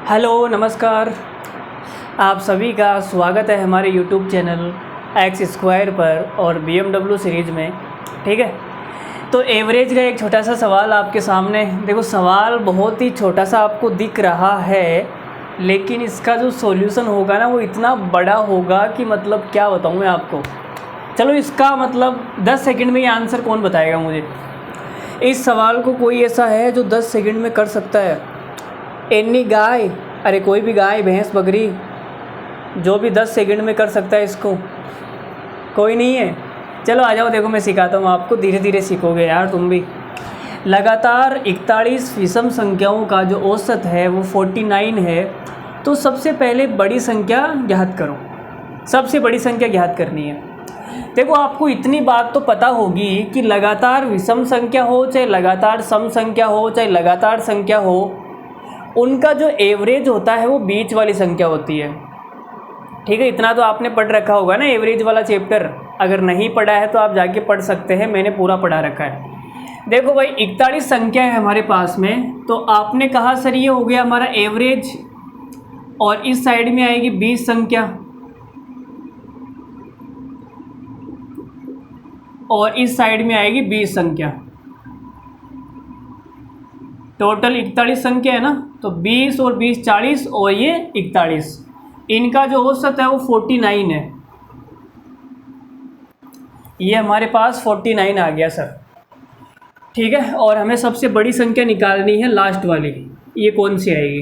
Hello नमस्कार। आप सभी का स्वागत है हमारे यूट्यूब चैनल एक्स स्क्वायर पर और BMW सीरीज़ में। ठीक है, तो एवरेज का एक छोटा सा सवाल आपके सामने। देखो, सवाल बहुत ही छोटा सा आपको दिख रहा है, लेकिन इसका जो सॉल्यूशन होगा ना वो इतना बड़ा होगा कि मतलब क्या बताऊँ मैं आपको। चलो, इसका मतलब 10 सेकंड में ये आंसर कौन बताएगा मुझे। इस सवाल को कोई ऐसा है जो 10 सेकंड में कर सकता है? एनी गाय, अरे कोई भी गाय भैंस बकरी जो भी 10 सेकंड में कर सकता है इसको, कोई नहीं है। चलो आ जाओ, देखो मैं सिखाता हूँ आपको, धीरे धीरे सीखोगे यार तुम भी। लगातार 41 विषम संख्याओं का जो औसत है वो 49 है। तो सबसे पहले बड़ी संख्या ज्ञात करो। सबसे बड़ी संख्या ज्ञात करनी है। देखो, आपको इतनी बात तो पता होगी कि लगातार विषम संख्या हो, चाहे लगातार सम संख्या हो, चाहे लगातार संख्या हो, उनका जो एवरेज होता है वो बीच वाली संख्या होती है। ठीक है, इतना तो आपने पढ़ रखा होगा ना एवरेज वाला चैप्टर। अगर नहीं पढ़ा है तो आप जाके पढ़ सकते हैं, मैंने पूरा पढ़ा रखा है। देखो भाई, 41 संख्या है हमारे पास में, तो आपने कहा सर ये हो गया हमारा एवरेज, और इस साइड में आएगी 20 संख्या, और इस साइड में आएगी 20 संख्या। टोटल 41 संख्या है ना, तो 20 और 20 40, और ये 41। इनका जो औसत है वो 49 है। ये हमारे पास 49 आ गया सर। ठीक है, और हमें सबसे बड़ी संख्या निकालनी है लास्ट वाली। ये कौन सी आएगी?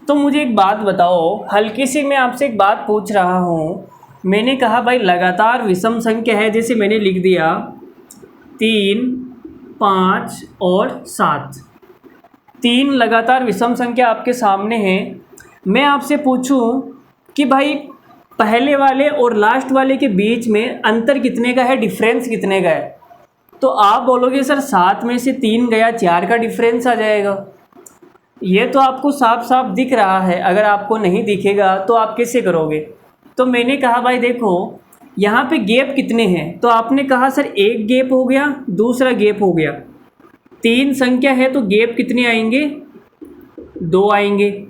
तो मुझे एक बात बताओ, हल्की सी मैं आपसे एक बात पूछ रहा हूँ। मैंने कहा भाई लगातार विषम संख्या है, जैसे मैंने लिख दिया 3, 5 और 7। 3 लगातार विषम संख्या आपके सामने है। मैं आपसे पूछूं कि भाई पहले वाले और लास्ट वाले के बीच में अंतर कितने का है, डिफरेंस कितने का है? तो आप बोलोगे सर 7 में से 3 गया, 4 का डिफरेंस आ जाएगा। ये तो आपको साफ साफ दिख रहा है। अगर आपको नहीं दिखेगा तो आप कैसे करोगे? तो मैंने कहा भाई देखो, यहाँ पे गैप कितने हैं? तो आपने कहा सर एक गैप हो गया, दूसरा गैप हो गया। 3 संख्या है तो गैप कितने आएंगे? 2 आएंगे।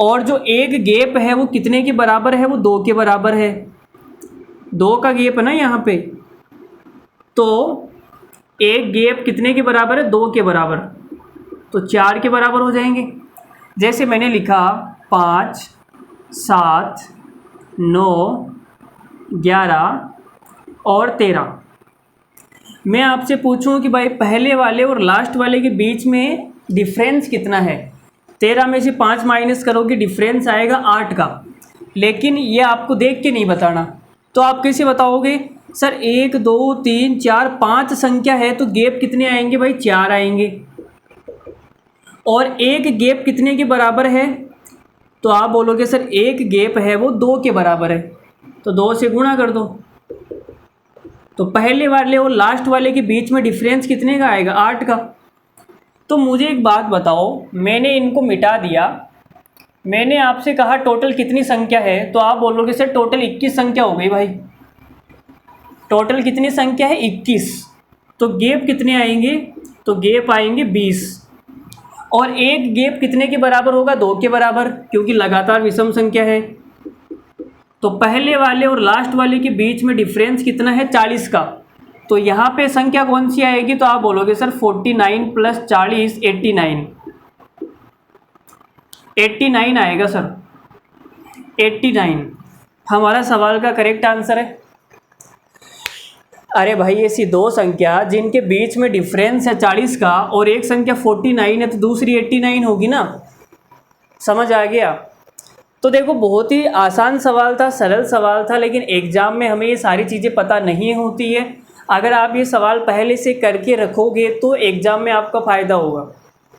और जो एक गैप है वो कितने के बराबर है? वो 2 के बराबर है। 2 का गैप है ना यहाँ पे, तो एक गैप कितने के बराबर है? 2 के बराबर, तो 4 के बराबर हो जाएंगे। जैसे मैंने लिखा 5, 7, 9, 11 और 13। मैं आपसे पूछूं कि भाई पहले वाले और लास्ट वाले के बीच में डिफरेंस कितना है? 13 में से 5 माइनस करोगे, डिफरेंस आएगा 8 का। लेकिन ये आपको देख के नहीं बताना, तो आप कैसे बताओगे? सर 1 2 3 4 5 संख्या है तो गैप कितने आएंगे भाई? 4 आएंगे। और एक गैप कितने के बराबर है? तो आप बोलोगे सर एक गैप है वो 2 के बराबर है, तो 2 से गुणा कर दो। तो पहले वाले और लास्ट वाले के बीच में डिफरेंस कितने का आएगा? 8 का। तो मुझे एक बात बताओ, मैंने इनको मिटा दिया, मैंने आपसे कहा टोटल कितनी संख्या है, तो आप बोलोगे सर टोटल 21 संख्या हो गई भाई। टोटल कितनी संख्या है? 21। तो गैप कितने आएंगे? तो गैप आएंगे 20। और एक गैप कितने के बराबर होगा? 2 के बराबर, क्योंकि लगातार विषम संख्या है। तो पहले वाले और लास्ट वाले के बीच में डिफरेंस कितना है? 40 का। तो यहाँ पे संख्या कौन सी आएगी? तो आप बोलोगे सर 49 प्लस 40 89। 89 आएगा सर, 89 हमारा सवाल का करेक्ट आंसर है। अरे भाई, ऐसी दो संख्या जिनके बीच में डिफरेंस है 40 का और एक संख्या 49 है तो दूसरी 89 होगी ना। समझ आ गया? तो देखो, बहुत ही आसान सवाल था, सरल सवाल था, लेकिन एग्ज़ाम में हमें ये सारी चीज़ें पता नहीं होती है। अगर आप ये सवाल पहले से करके रखोगे तो एग्ज़ाम में आपका फ़ायदा होगा।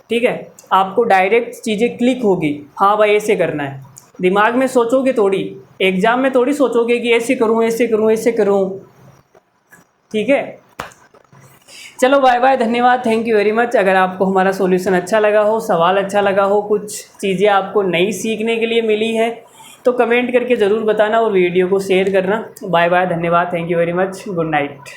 ठीक है, आपको डायरेक्ट चीज़ें क्लिक होगी, हाँ भाई ऐसे करना है। दिमाग में सोचोगे थोड़ी, एग्ज़ाम में थोड़ी सोचोगे कि ऐसे करूँ ऐसे करूँ ऐसे करूँ। ठीक है, चलो बाय बाय, धन्यवाद, थैंक यू वेरी मच। अगर आपको हमारा सॉल्यूशन अच्छा लगा हो, सवाल अच्छा लगा हो, कुछ चीज़ें आपको नई सीखने के लिए मिली है, तो कमेंट करके ज़रूर बताना और वीडियो को शेयर करना। बाय बाय, धन्यवाद, thank you very much, good night.